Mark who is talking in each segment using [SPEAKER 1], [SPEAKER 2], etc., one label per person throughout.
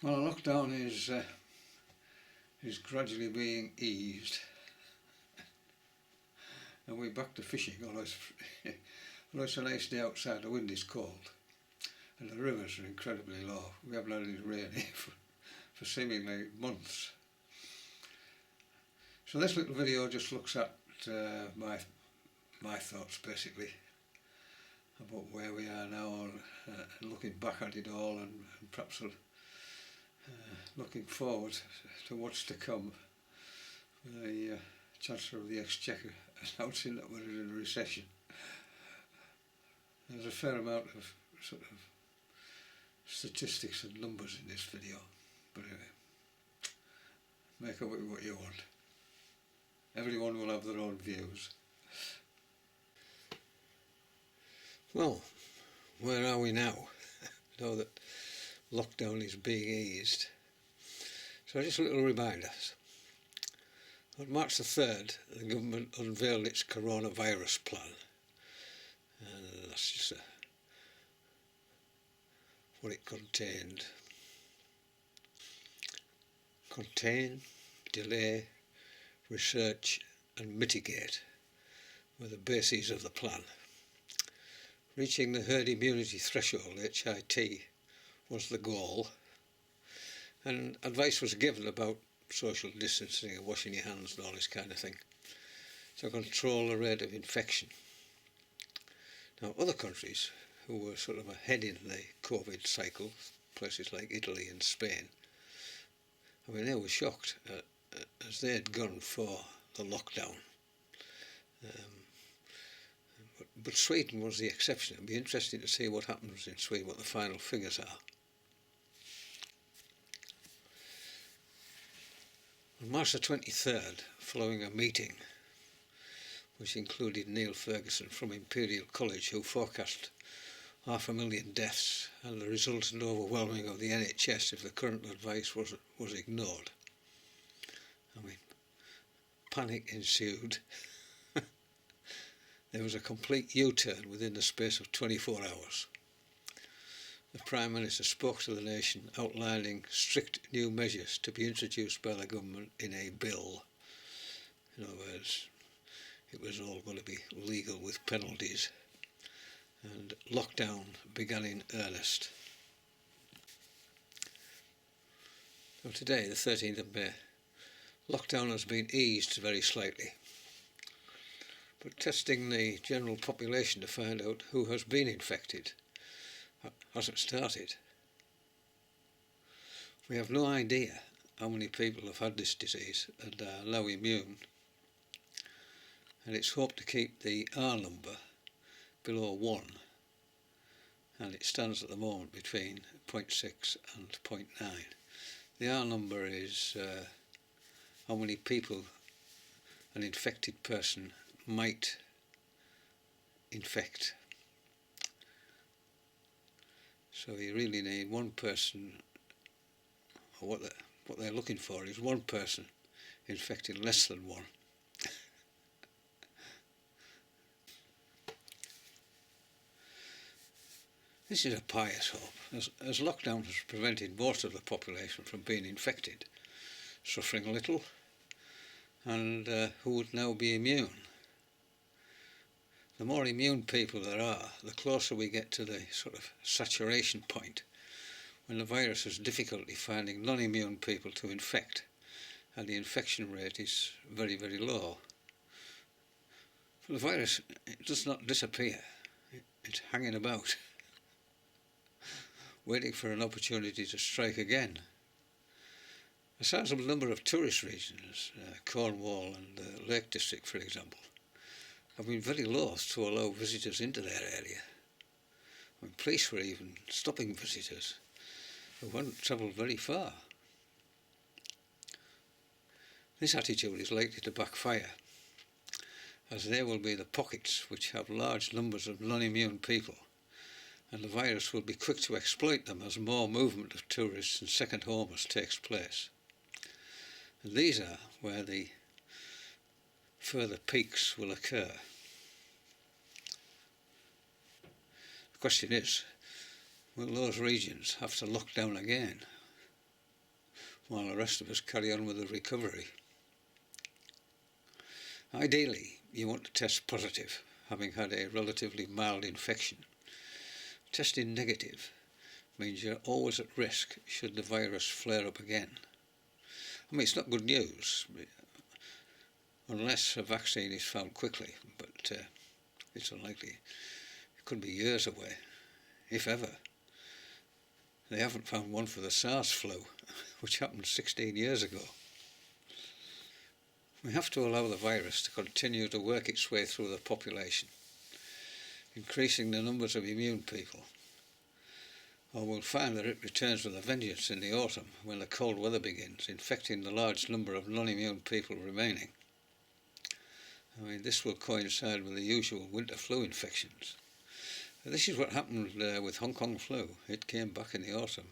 [SPEAKER 1] Well, the lockdown is gradually being eased, and we're back to fishing. Although it's a nice day outside, the wind is cold, and the rivers are incredibly low. We haven't had any rain here for seemingly months. So this little video just looks at my thoughts basically about where we are now, and looking back at it all, and perhaps looking forward to what's to come. The Chancellor of the Exchequer announcing that we're in a recession. There's a fair amount of sort of statistics and numbers in this video, but anyway, make of it what you want. Everyone will have their own views. Well, where are we now? Now that lockdown is being eased. So just a little reminder. On March the 3rd, the government unveiled its coronavirus plan. And that's just what it contained. Contain, delay, research and mitigate were the bases of the plan. Reaching the herd immunity threshold, HIT, was the goal, and advice was given about social distancing and washing your hands and all this kind of thing to control the rate of infection. Now, other countries who were sort of ahead in the COVID cycle, places like Italy and Spain, I mean, they were shocked as they had gone for the lockdown. But Sweden was the exception. It'll be interesting to see what happens in Sweden, what the final figures are. On March the 23rd, following a meeting which included Neil Ferguson from Imperial College, who forecast 500,000 deaths and the resultant overwhelming of the NHS if the current advice was ignored. I mean, panic ensued. There was a complete U-turn within the space of 24 hours. The Prime Minister spoke to the nation outlining strict new measures to be introduced by the government in a bill. In other words, it was all going to be legal with penalties, and lockdown began in earnest. So today, the 13th of May, lockdown has been eased very slightly. But testing the general population to find out who has been infected hasn't started. We have no idea how many people have had this disease and are now immune, and it's hoped to keep the R number below 1, and it stands at the moment between 0.6 and 0.9. The R number is how many people an infected person might infect. So you really need one person, or what they're looking for is one person infecting less than one. This is a pious hope, as lockdown has prevented most of the population from being infected, suffering little, and who would now be immune. The more immune people there are, the closer we get to the sort of saturation point, when the virus has difficulty finding non-immune people to infect, and the infection rate is very, very low. But the virus, it does not disappear. It's hanging about, waiting for an opportunity to strike again. A sizable number of tourist regions, Cornwall and the Lake District for example, have been very loath to allow visitors into their area. I mean, police were even stopping visitors who hadn't travelled very far. This attitude is likely to backfire, as there will be the pockets which have large numbers of non-immune people, and the virus will be quick to exploit them as more movement of tourists and second homers takes place. And these are where the further peaks will occur. The question is, will those regions have to lock down again? while the rest of us carry on with the recovery. Ideally, you want to test positive, having had a relatively mild infection. Testing negative means you're always at risk should the virus flare up again. I mean, it's not good news, unless a vaccine is found quickly, but it's unlikely. It could be years away, if ever. They haven't found one for the SARS flu, which happened 16 years ago. We have to allow the virus to continue to work its way through the population, increasing the numbers of immune people, or we'll find that it returns with a vengeance in the autumn when the cold weather begins, infecting the large number of non-immune people remaining. I mean, this will coincide with the usual winter flu infections. This is what happened with Hong Kong flu. It came back in the autumn,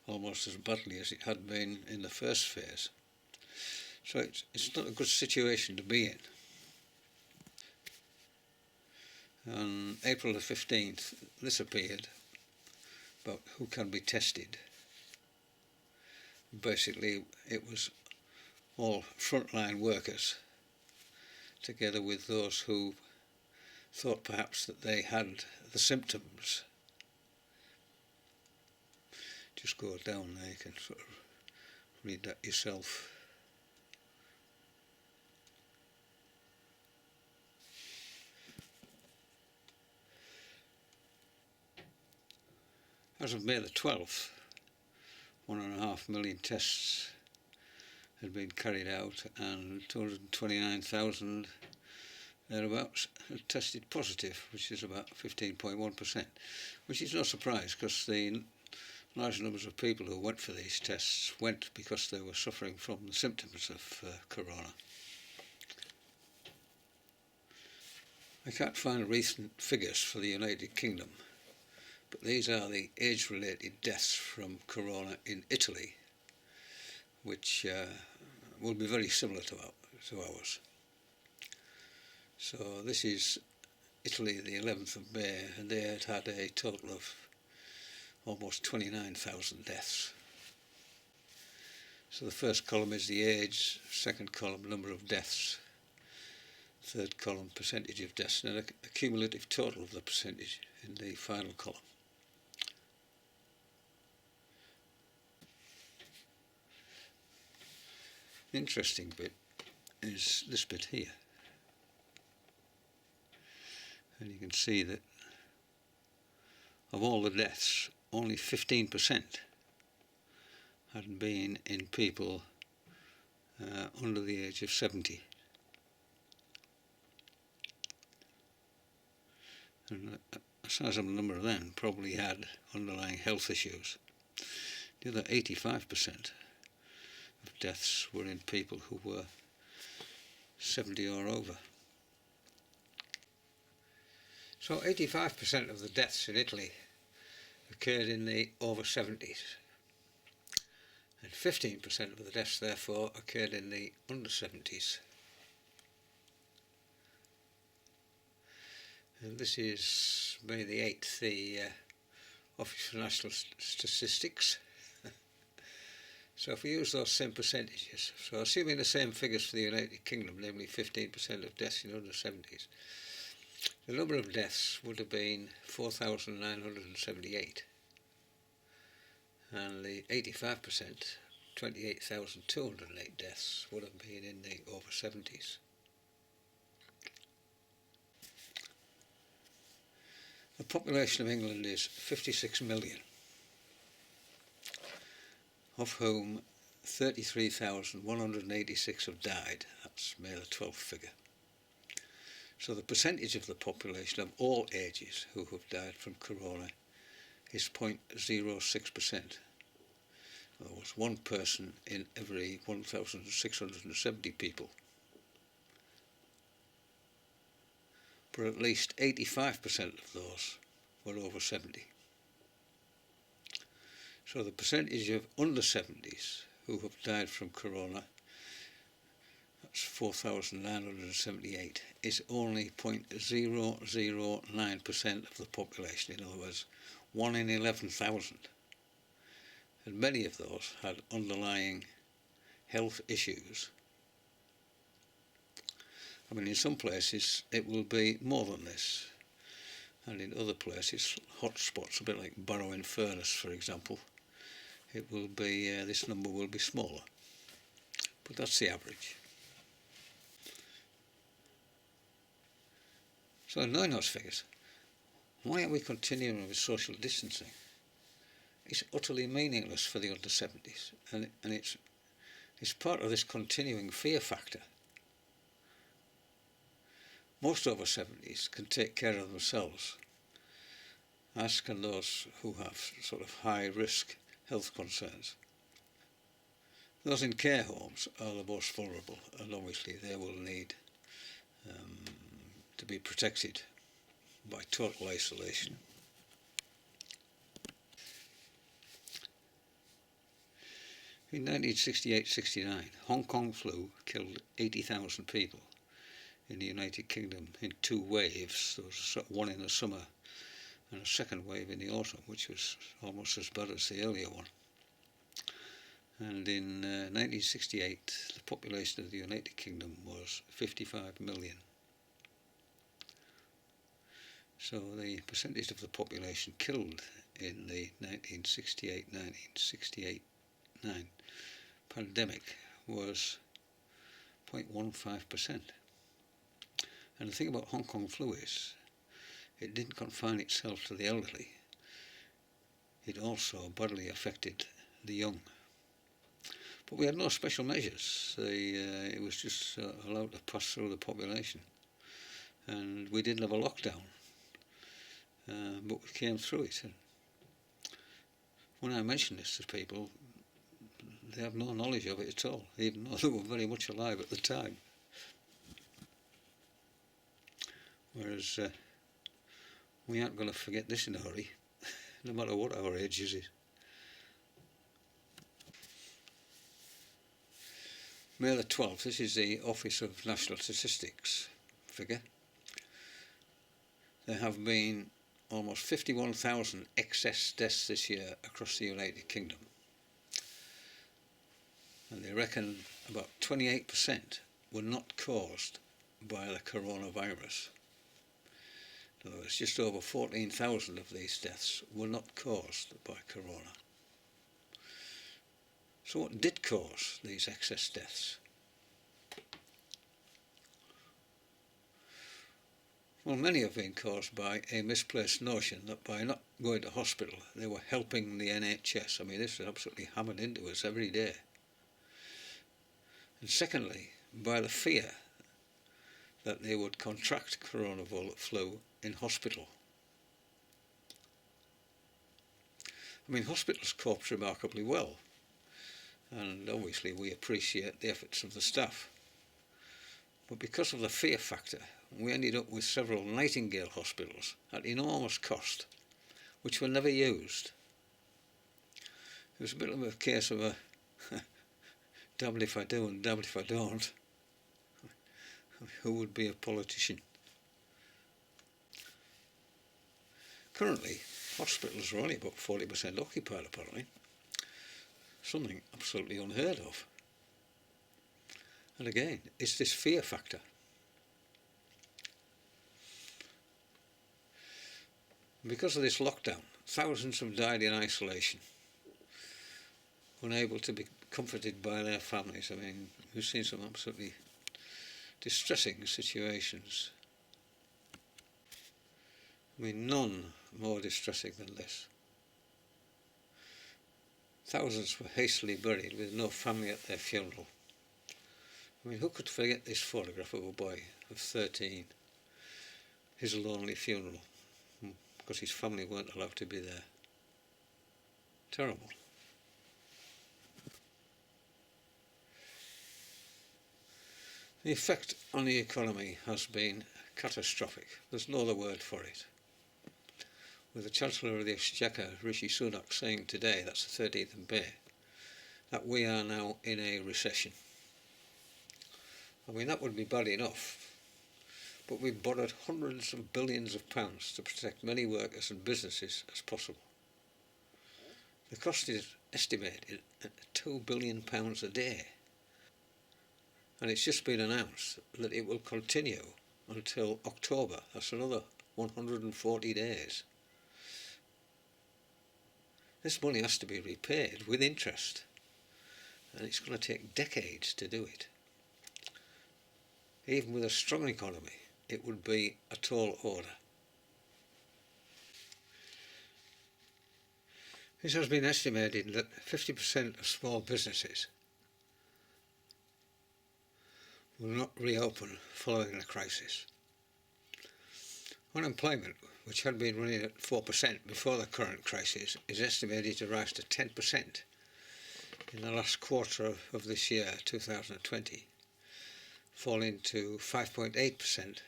[SPEAKER 1] almost as badly as it had been in the first phase. So it's not a good situation to be in. On April the 15th, this appeared about who can be tested. Basically, it was all frontline workers, together with those who thought perhaps that they had the symptoms. Just go down there, you can sort of read that yourself. As of May the 12th, 1.5 million tests had been carried out and 229,000 thereabouts had tested positive, which is about 15.1%, which is no surprise because the large numbers of people who went for these tests went because they were suffering from the symptoms of corona. I can't find recent figures for the United Kingdom, but these are the age-related deaths from corona in Italy, which will be very similar to ours. So this is Italy, the 11th of May, and they had a total of almost 29,000 deaths. So the first column is the age, second column number of deaths, third column percentage of deaths, and a cumulative total of the percentage in the final column. The interesting bit is this bit here. And you can see that of all the deaths, only 15% had been in people under the age of 70. And a sizable number of them probably had underlying health issues. The other 85% of deaths were in people who were 70 or over. So 85% of the deaths in Italy occurred in the over 70s, and 15% of the deaths therefore occurred in the under 70s. And this is May the 8th, the Office for National Statistics. So if we use those same percentages, so assuming the same figures for the United Kingdom, namely 15% of deaths in under 70s, the number of deaths would have been 4,978, and the 85%, 28,208 deaths, would have been in the over 70s. The population of England is 56 million, of whom 33,186 have died. That's May the 12th figure. So the percentage of the population of all ages who have died from corona is 0.06%. In other words, one person in every 1,670 people. But at least 85% of those were over 70. So the percentage of under 70s who have died from corona, that's 4,978, is only 0.009% of the population. In other words, 1 in 11,000 and many of those had underlying health issues. I mean, in some places it will be more than this, and in other places, hot spots, a bit like Barrow-in-Furness, for example, it will be this number will be smaller, but that's the average. So knowing those figures, why are we continuing with social distancing? It's utterly meaningless for the under 70s, and it's part of this continuing fear factor. Most over 70s can take care of themselves, as can those who have sort of high risk health concerns. Those in care homes are the most vulnerable, and obviously they will need to be protected by total isolation. In 1968-69, Hong Kong flu killed 80,000 people in the United Kingdom in 2 waves. There was one in the summer and a second wave in the autumn, which was almost as bad as the earlier one. And in 1968, the population of the United Kingdom was 55 million. So the percentage of the population killed in the 1968-1969 pandemic was 0.15%. And the thing about Hong Kong flu is, it didn't confine itself to the elderly. It also badly affected the young. But we had no special measures. It was just allowed to pass through the population. And we didn't have a lockdown. But we came through it. And when I mention this to people, they have no knowledge of it at all, even though they were very much alive at the time. Whereas we aren't going to forget this in a hurry, no matter what our age is. May the 12th, this is the Office of National Statistics figure. There have been almost 51,000 excess deaths this year across the United Kingdom. And they reckon about 28% were not caused by the coronavirus. In other words, just over 14,000 of these deaths were not caused by corona. So what did cause these excess deaths? Well, many have been caused by a misplaced notion that by not going to hospital they were helping the NHS. I mean, this is absolutely hammered into us every day. And secondly, by the fear that they would contract coronavirus flu in hospital. I mean, hospitals coped remarkably well, and obviously we appreciate the efforts of the staff. But because of the fear factor, we ended up with several Nightingale hospitals at enormous cost, which were never used. It was a bit of a case of a damned if I do and damned if I don't. Who would be a politician? Currently, hospitals are only about 40% occupied, apparently. Something absolutely unheard of. And again, it's this fear factor. Because of this lockdown, thousands have died in isolation, unable to be comforted by their families. I mean, we've seen some absolutely distressing situations. I mean, none more distressing than this. Thousands were hastily buried with no family at their funeral. I mean, who could forget this photograph of a boy of 13, his lonely funeral, because his family weren't allowed to be there? Terrible. The effect on the economy has been catastrophic. There's no other word for it. With the Chancellor of the Exchequer, Rishi Sunak, saying today, that's the 13th of May, that we are now in a recession. I mean, that would be bad enough, but we've borrowed hundreds of billions of pounds to protect many workers and businesses as possible. The cost is estimated at £2 billion a day, and it's just been announced that it will continue until October. That's another 140 days. This money has to be repaid with interest, and it's going to take decades to do it. Even with a strong economy, it would be a tall order. It has been estimated that 50% of small businesses will not reopen following the crisis. Unemployment, which had been running at 4% before the current crisis, is estimated to rise to 10% in the last quarter of this year, 2020, falling to 5.8%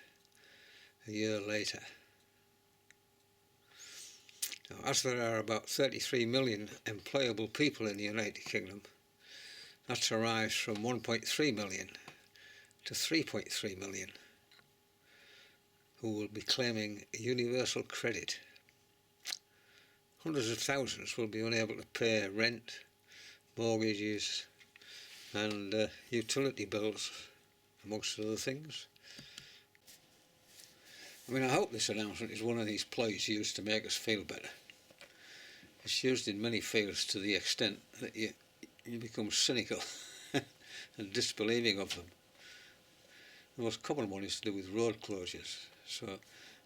[SPEAKER 1] a year later. Now, as there are about 33 million employable people in the United Kingdom, that's a rise from 1.3 million to 3.3 million who will be claiming universal credit. Hundreds of thousands will be unable to pay rent, mortgages and utility bills, amongst other things. I mean, I hope this announcement is one of these ploys used to make us feel better. It's used in many fields to the extent that you become cynical and disbelieving of them. The most common one is to do with road closures. So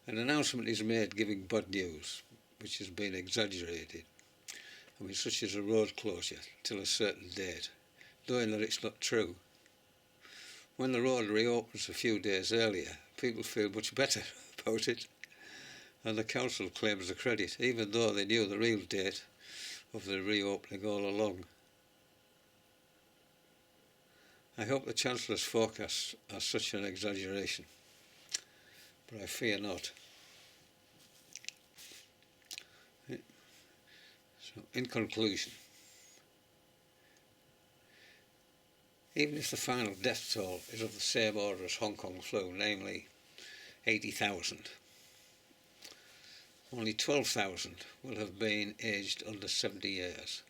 [SPEAKER 1] an announcement is made giving bad news, which has been exaggerated. I mean, such as a road closure till a certain date, knowing that it's not true. When the road reopens a few days earlier, people feel much better about it, and the council claims the credit, even though they knew the real date of the reopening all along. I hope the Chancellor's forecasts are such an exaggeration, but I fear not. So, in conclusion, even if the final death toll is of the same order as Hong Kong flu, namely 80,000, only 12,000 will have been aged under 70 years.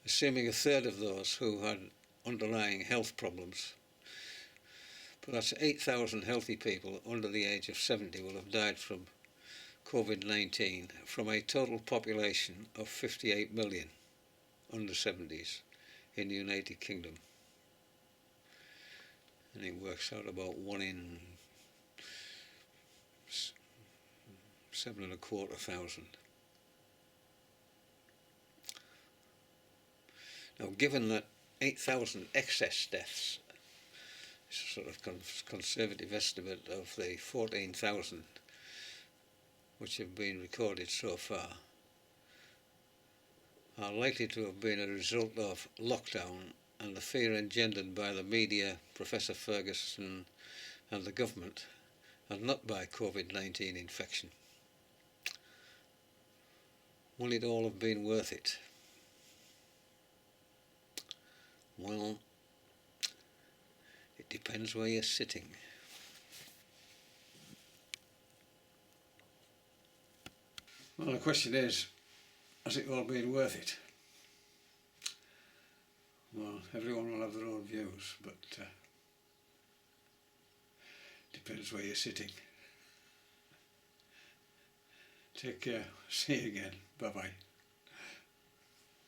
[SPEAKER 1] Assuming a third of those who had underlying health problems, but that's 8,000 healthy people under the age of 70 will have died from COVID-19 from a total population of 58 million under 70s in the United Kingdom. And it works out about 1 in 7,250. Now, given that 8,000 excess deaths, it's a sort of conservative estimate of the 14,000 which have been recorded so far, are likely to have been a result of lockdown and the fear engendered by the media, Professor Ferguson and the government, and not by COVID-19 infection. Will it all have been worth it? Well, it depends where you're sitting. Well, the question is, has it all been worth it? Well, everyone will have their own views, but depends where you're sitting. Take care. See you again. Bye-bye.